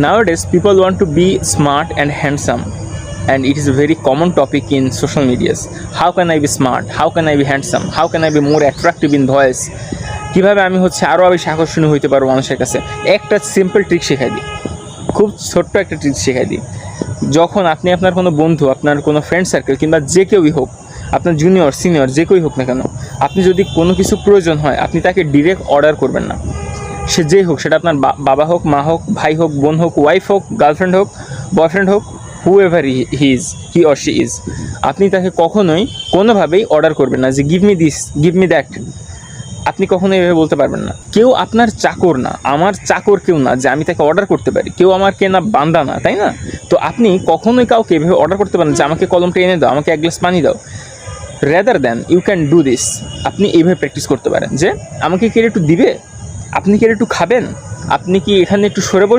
Nowadays, people want to be smart and handsome, and it is a very common topic in social medias. How can I be smart? How can I be handsome? How can I be more attractive in voice? কীভাবে আমি আরও বেশি আকর্ষণীয় হইতে পারবো মানুষের কাছে? একটা সিম্পল ট্রিক শেখাই দিই, খুব ছোট্ট একটা ট্রিক শেখাই দিই। যখন আপনি আপনার কোনো বন্ধু, আপনার কোনো ফ্রেন্ড সার্কেল কিংবা যে কেউই হোক, আপনার জুনিয়র সিনিয়র যে কেউই হোক না কেন, আপনি যদি কোনো কিছু প্রয়োজন হয় আপনি তাকে ডিরেক্ট অর্ডার করবেন না। সে যেই হোক, সেটা আপনার বাবা হোক, মা হোক, ভাই হোক, বোন হোক, ওয়াইফ হোক, গার্লফ্রেন্ড হোক, বয়ফ্রেন্ড হোক, whoever he or she is, আপনি তাকে কখনোই কোনোভাবেই অর্ডার করবেন না যে give me this, give me that. আপনি কখনোই এভাবে বলতে পারবেন না। কেউ আপনার চাকর না, আমার চাকর কেউ না যে আমি তাকে অর্ডার করতে পারি। কেউ আমার কেনা বান্দা না, তাই না? তো আপনি কখনোই কাউকে এভাবে অর্ডার করতে পারেন যে আমাকে কলমটা এনে দাও, আমাকে এক গ্লাস পানি দাও। Rather than you can do this, আপনি এইভাবে প্র্যাকটিস করতে পারেন যে আমাকে কে একটু দিবে, আপনি কি একটু খাবেন, আপনি কি এখানে একটু সরে বসে